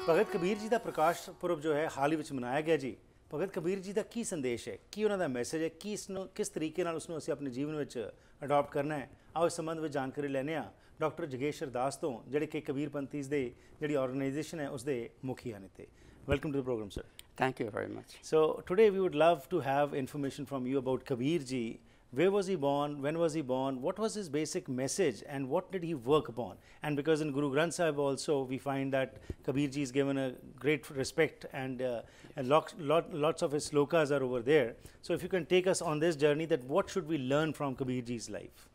ਭਗਤ ਕਬੀਰ ਜੀ ਦਾ ਪ੍ਰਕਾਸ਼ ਪੁਰਬ ਜੋ ਹੈ ਹਾਲ ਹੀ ਵਿੱਚ ਮਨਾਇਆ ਗਿਆ ਜੀ। ਭਗਤ ਕਬੀਰ ਜੀ ਦਾ ਕੀ ਸੰਦੇਸ਼ ਹੈ, ਕੀ ਉਹਨਾਂ ਦਾ ਮੈਸੇਜ ਹੈ, ਕੀ ਇਸ ਨੂੰ ਕਿਸ ਤਰੀਕੇ ਨਾਲ ਉਸ ਨੂੰ ਅਸੀਂ ਆਪਣੇ ਜੀਵਨ ਵਿੱਚ ਅਡਾਪਟ ਕਰਨਾ ਹੈ, ਆਓ ਇਸ ਸੰਬੰਧ ਵਿੱਚ ਜਾਣਕਾਰੀ ਲੈਂਦੇ ਹਾਂ ਡਾਕਟਰ ਜੋਗੇਸ਼ਵਰ ਦਾਸ ਤੋਂ, ਜਿਹੜੇ ਕਿ ਕਬੀਰ ਪੰਥੀਜ਼ ਦੇ ਜਿਹੜੀ ਆਰਗੇਨਾਈਜੇਸ਼ਨ ਹੈ ਉਸ ਦੇ ਮੁਖੀ ਹਨ ਇੱਥੇ। Welcome to the program, sir. Thank you very much. So today we would love to have information from you about Kabir ji. Where was he born? When was he born? What was his basic message and what did he work upon? And because in Guru Granth Sahib also we find that Kabir ji is given a great respect and lots of his slokas are over there. So if you can take us on this journey, that what should we learn from Kabir ji's life?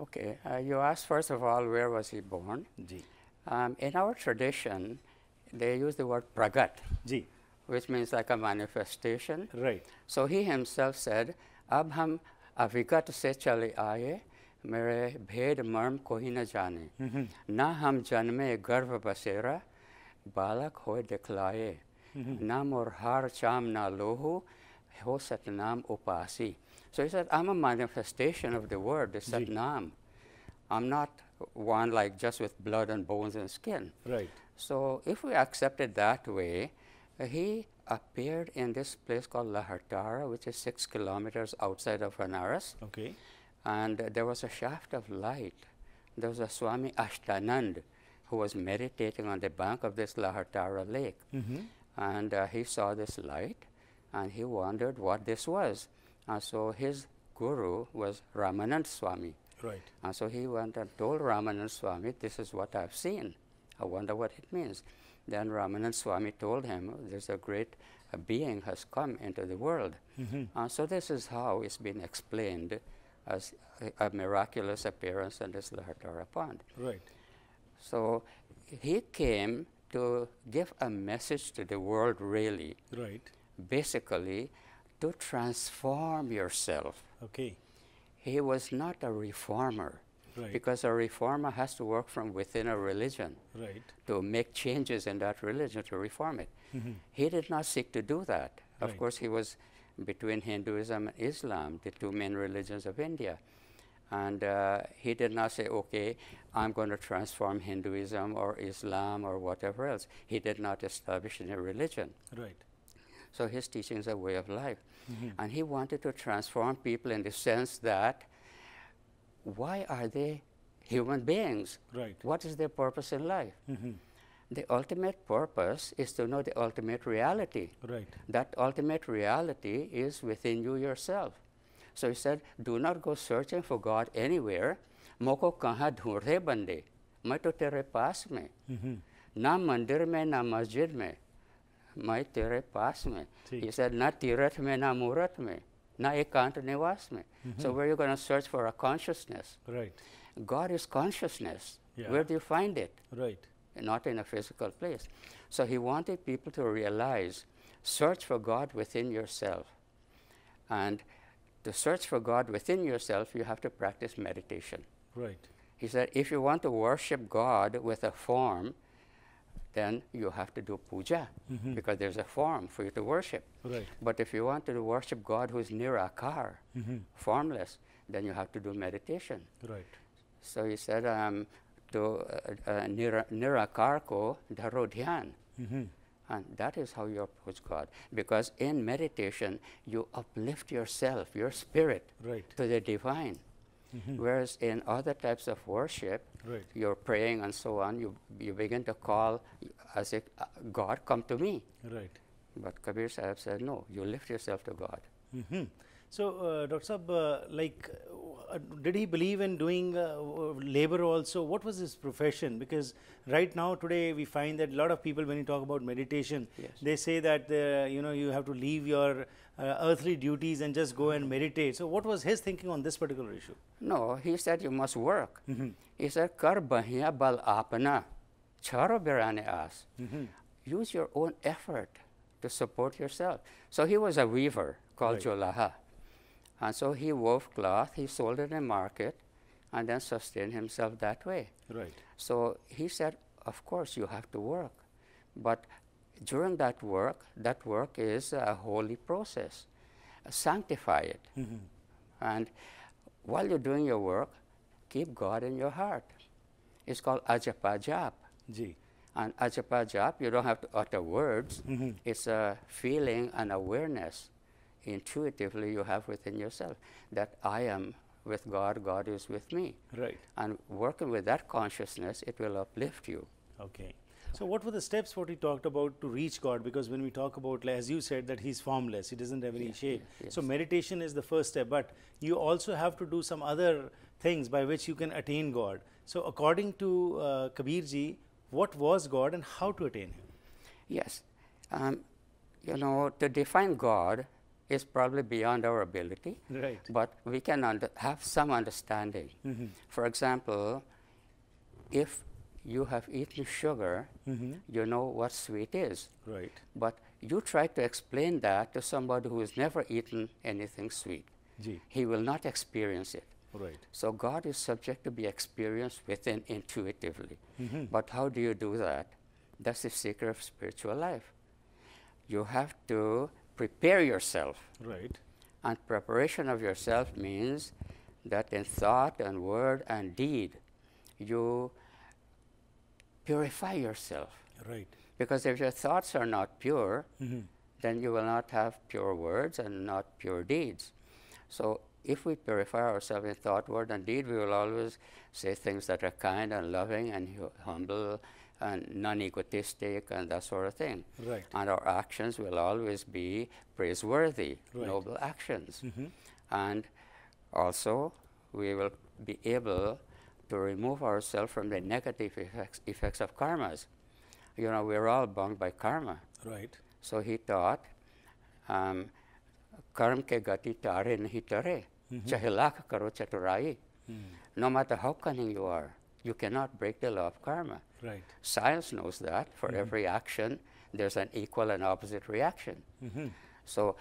Okay, you asked first of all, where was he born? Ji. In our tradition, they use the word pragat, Ji. which means like a manifestation. Right. So he himself said, "Ab hum avigat se chale aaye, mere bhed marm kohi na jane. Na hum janme garv basera, balak hoy diklaye. Na mor har cham na lohu, ho satnam upasi." So he said, I'm a manifestation of the word, the satnam. I'm not one like just with blood and bones and skin. Right. So if we accept it that way, he appeared in this place called Lahartara, which is 6 kilometers outside of Banaras. Okay. And there was a shaft of light. There was a Swami Ashtanand who was meditating on the bank of this Lahartara lake. And he saw this light and he wondered what this was. So his guru was Ramanand Swami. Right. And so he went and told Ramanand Swami, this is what I've seen. I wonder what it means. Then Ramanand Swami told him, there's a great being has come into the world. So this is how it's been explained as a miraculous appearance in this Lahartara pond. Right. So he came to give a message to the world really. Right. Basically, to transform yourself. Okay. He was not a reformer. Right. Because a reformer has to work from within a religion. Right. To make changes in that religion, to reform it. He did not seek to do that. Of Right. course, he was between Hinduism and Islam, the two main religions of India. And he did not say, okay, I'm going to transform Hinduism or Islam or whatever else. He did not establish any religion. Right. So his teaching is a way of life. And he wanted to transform people in the sense that, why are they human beings? Right. What is their purpose in life? The ultimate purpose is to know the ultimate reality. Right. That ultimate reality is within you yourself. So he said, do not go searching for God anywhere. Moko kaha dhoonde bande, main to tere paas mein. Na mandir mein, na masjid mein, main tere paas mein. He said, na tirath mein, na murat mein, na ekant nivas mein. So where are you going to search for a consciousness? Right. God is consciousness. Yeah. Where do you find it? Right. Not in a physical place. So he wanted people to realize, search for God within yourself. And to search for God within yourself, you have to practice meditation. Right. He said, if you want to worship God with a form, then you have to do puja, because there's a form for you to worship. Right. But if you want to worship God who is nirakar, formless, then you have to do meditation. Right. So he said, nirakar ko dharo dhyan. And that is how you approach God. Because in meditation, you uplift yourself, your spirit, Right. to the divine. Whereas in other types of worship, Right. you're praying and so on, you begin to call as if, God, come to me. Right. But Kabir Sahib said, no, you lift yourself to God. So, Dr. Sahib, did he believe in doing labor also? What was his profession? Because right now, today, we find that a lot of people, when you talk about meditation, Yes. they say that, you have to leave your earthly duties and just go and meditate. So, what was his thinking on this particular issue? No, he said you must work. He said, Kar bahiya bal apna, charo birane as. Use your own effort to support yourself. So he was a weaver called Right. Jolaha. And so he wove cloth, he sold it in the market, and then sustained himself that way. Right. So he said, of course you have to work. But during that work is a holy process. Sanctify it. And while you're doing your work, keep God in your heart. It's called ajapa jap. Ji. And ajapa jap, you don't have to utter words. It's a feeling and awareness intuitively you have within yourself that I am with God, God is with me. Right. And working with that consciousness, it will uplift you. Okay. So what were the steps what he talked about to reach God? Because when we talk about, as you said, that he's formless, he doesn't have any shape. Yes. So meditation is the first step, but you also have to do some other things by which you can attain God. So according to Kabir ji, what was God and how to attain him? Yes. You know, to define God is probably beyond our ability. Right. But we can have some understanding. For example, if you have eaten sugar, you know what sweet is. Right. But you try to explain that to somebody who has never eaten anything sweet. Ji. He will not experience it. Right. So God is subject to be experienced within intuitively. But how do you do that? That's the secret of spiritual life. You have to prepare yourself. Right. And preparation of yourself means that in thought and word and deed, you purify yourself. Right. Because if your thoughts are not pure, then you will not have pure words and not pure deeds. So if we purify ourselves in thought, word, and deed, we will always say things that are kind and loving and humble and non-egotistic and that sort of thing. Right. And our actions will always be praiseworthy, Right. noble actions. And also, we will be able to remove ourselves from the negative effects of karmas. You know, we're all bound by karma. Right. So he taught, karm ke gati tare nahi tare, chahe lakh karo chaturai. No matter how cunning you are, you cannot break the law of karma. Right. Science knows that for every action, there's an equal and opposite reaction. So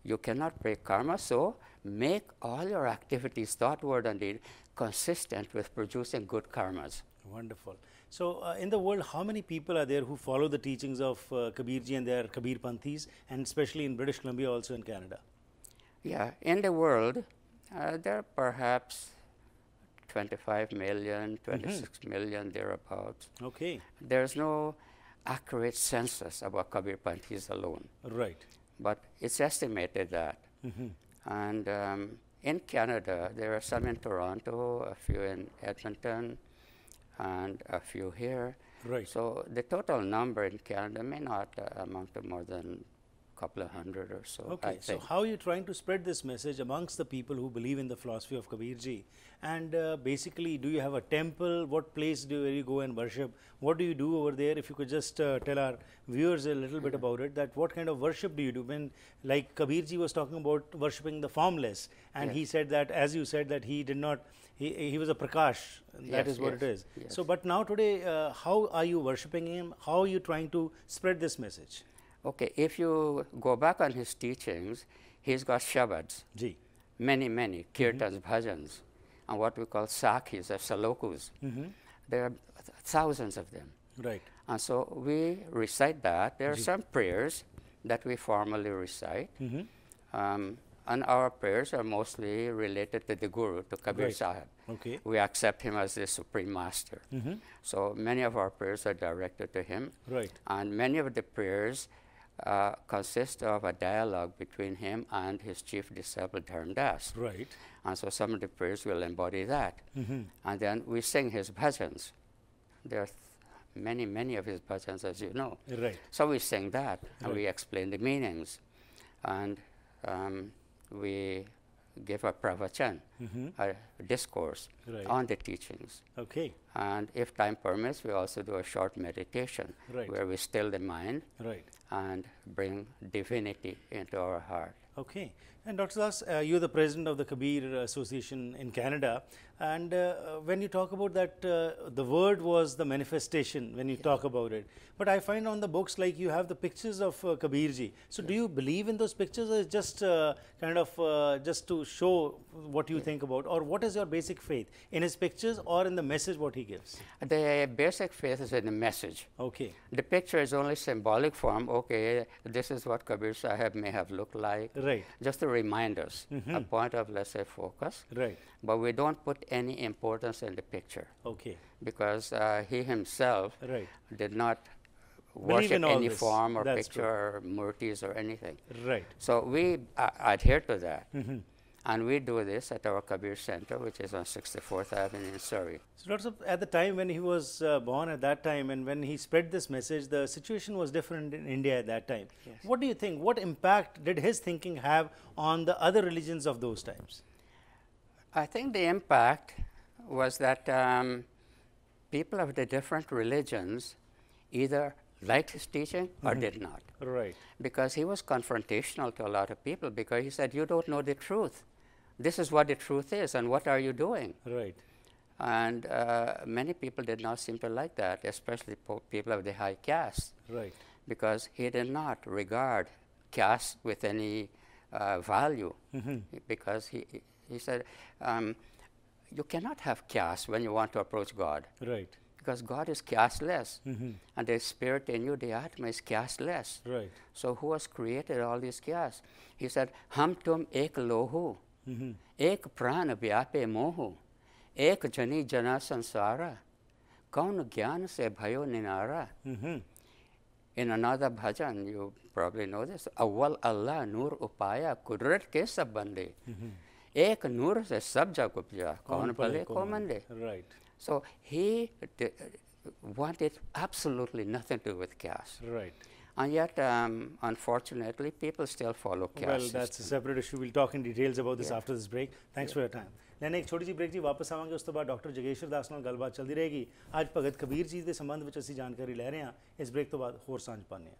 you cannot break karma, so make all your activities, thought, word, and deed, consistent with producing good karmas. Wonderful. So in the world, how many people are there who follow the teachings of Kabir ji and they are Kabir Panthis, and especially in British Columbia, also in Canada? Yeah, in the world, there are perhaps 25 million, 26 million, thereabouts. Okay. There's no accurate census about Kabir Panthis alone. Right. But it's estimated that. And in Canada, there are some in Toronto, a few in Edmonton, and a few here. Right. So the total number in Canada may not amount to more than a couple of hundred or so. Okay. So how are you trying to spread this message amongst the people who believe in the philosophy of Kabir ji? And basically, do you have a temple? What place do you go and worship? What do you do over there? If you could just tell our viewers a little bit about it, that what kind of worship do you do? When, like Kabir ji was talking about worshipping the formless, and he said that, as you said, that he did not, he was a prakash, that is what it is. Yes. So, but now today, how are you worshipping him? How are you trying to spread this message? Okay, if you go back on his teachings, he's got shabads, Ji. many, kirtans, bhajans, and what we call sakhis or salokus. There are thousands of them. Right. And so we recite that. There are some prayers that we formally recite. And our prayers are mostly related to the Guru, to Kabir Sahib. Okay. We accept him as the Supreme Master. So many of our prayers are directed to him. Right. And many of the prayers consist of a dialogue between him and his chief disciple, Dharam Das. Right. And so some of the prayers will embody that. And then we sing his bhajans. There are many of his bhajans, as you know. Right. So we sing that, and we explain the meanings. And we give a pravachan, a discourse on the teachings. Okay. And if time permits, we also do a short meditation where we still the mind and bring divinity into our heart. Okay. And Dr. Das, you're the president of the Kabir Association in Canada. And when you talk about that, the word was the manifestation when you talk about it. But I find on the books, like you have the pictures of Kabir ji. So do you believe in those pictures, or is just kind of just to show what you think about? Or what is your basic faith? In his pictures or in the message what he gives? The basic faith is in the message. Okay. The picture is only symbolic form. Okay, this is what Kabir Sahib may have looked like. Right. Just to remind us, a point of, let's say, focus. Right. But we don't put any importance in the picture. Okay. Because he himself Right. did not Believe in worship all any this. form or That's picture or murtis or anything. Right. So we adhere to that. And we do this at our Kabir Center, which is on 64th Avenue in Surrey. So, Dr. Saab, at the time when he was born at that time and when he spread this message, the situation was different in India at that time. Yes. What do you think? What impact did his thinking have on the other religions of those times? I think the impact was that people of the different religions either liked his teaching or did not. Right. Because he was confrontational to a lot of people, because he said, you don't know the truth. This is what the truth is, and what are you doing? Right. And many people did not seem to like that, especially people of the high caste. Right. Because he did not regard caste with any value. Because he said, you cannot have caste when you want to approach God. Right. Because God is casteless. And the spirit in you, the Atma, is casteless. Right. So who has created all these castes? He said, Ham tum ek lohu, ek pran vyape mohu, ek jani jana sansara, kaun gyan se bhayo ninara. In another bhajan, you probably know this, Awwal Allah nur upaya kudrat ke sab bande. Ek nur se sab jag upja, kaun bhale ko mande. Right. So he wanted absolutely nothing to do with caste. Right. And yet, unfortunately, people still follow caste. Well, that's a separate issue. We'll talk in details about this after this break. Thanks for your time. लेने एक छोटी सी break जी वापस आवांगे उस तो बाद doctor Jageshwar दास नाल गलबात चलती रहेगी आज भगत कबीर जी के संबंध में असीं जानकारी लै रहे हैं इस ब्रेक तो बाद होर सांझ पाने हैं